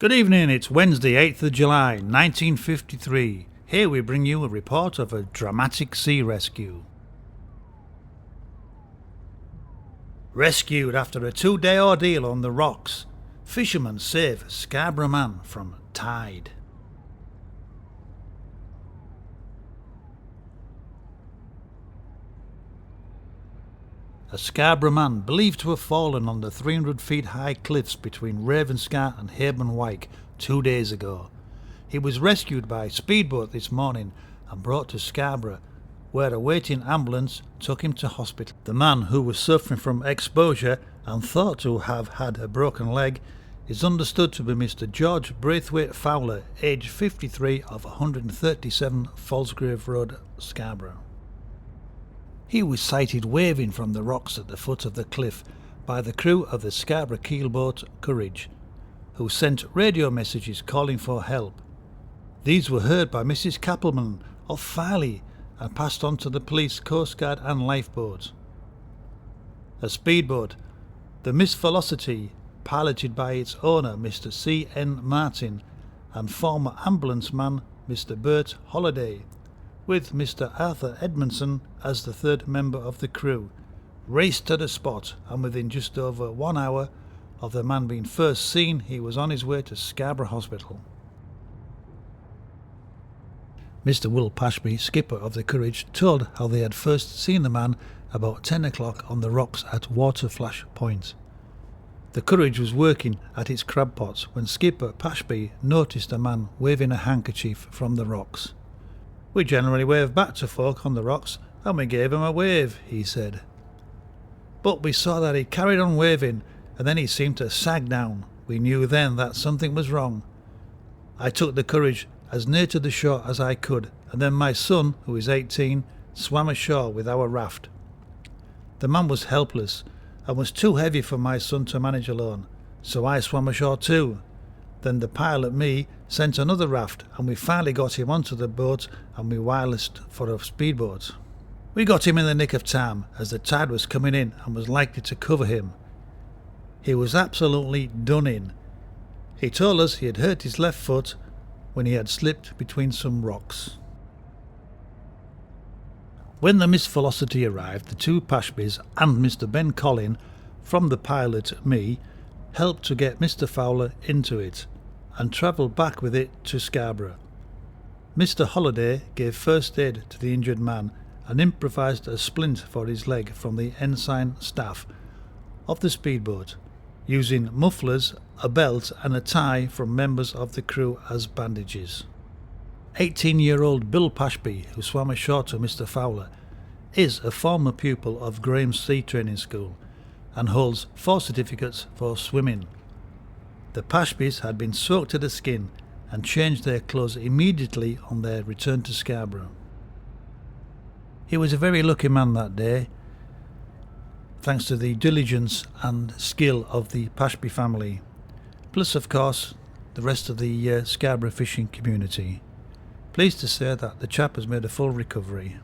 Good evening, it's Wednesday, 8th of July, 1953. Here we bring you a report of a dramatic sea rescue. Rescued after a 2-day ordeal on the rocks, fishermen save Scarborough man from tide. A Scarborough man believed to have fallen on the 300 feet high cliffs between Ravenscar and Hayburn Wyke 2 days ago. He was rescued by speedboat this morning and brought to Scarborough, where a waiting ambulance took him to hospital. The man, who was suffering from exposure and thought to have had a broken leg, is understood to be Mr. George Braithwaite Fowler, aged 53, of 137 Falsgrave Road, Scarborough. He was sighted waving from the rocks at the foot of the cliff by the crew of the Scarborough keelboat Courage, who sent radio messages calling for help. These were heard by Mrs. Kappelman of Farley and passed on to the police, Coast Guard and lifeboat. A speedboat, the Miss Velocity, piloted by its owner Mr. C. N. Martin and former ambulance man Mr. Bert Holliday, with Mr. Arthur Edmondson as the third member of the crew, raced to the spot, and within just over 1 hour of the man being first seen, he was on his way to Scarborough Hospital. Mr. Will Pashby, skipper of the Courage, told how they had first seen the man about 10 o'clock on the rocks at Waterflash Point. The Courage was working at its crab pots when skipper Pashby noticed a man waving a handkerchief from the rocks. "We generally wave back to folk on the rocks, and we gave him a wave," he said. "But we saw that he carried on waving, and then he seemed to sag down. We knew then that something was wrong. I took the Courage as near to the shore as I could, and then my son, who is 18, swam ashore with our raft. The man was helpless, and was too heavy for my son to manage alone, so I swam ashore too. Then the pilot, me, sent another raft, and we finally got him onto the boat, and we wirelessed for a speedboat. We got him in the nick of time, as the tide was coming in and was likely to cover him. He was absolutely done in. He told us he had hurt his left foot when he had slipped between some rocks." When the Miss Velocity arrived, the two Pashbys and Mr. Ben Collin, from the pilot, me, helped to get Mr. Fowler into it and travelled back with it to Scarborough. Mr. Holliday gave first aid to the injured man and improvised a splint for his leg from the ensign staff of the speedboat, using mufflers, a belt and a tie from members of the crew as bandages. 18-year-old Bill Pashby, who swam ashore to Mr. Fowler, is a former pupil of Graham's Sea Training School and holds 4 certificates for swimming. The Pashbys had been soaked to the skin and changed their clothes immediately on their return to Scarborough. He was a very lucky man that day, thanks to the diligence and skill of the Pashby family, plus of course the rest of the Scarborough fishing community. Pleased to say that the chap has made a full recovery.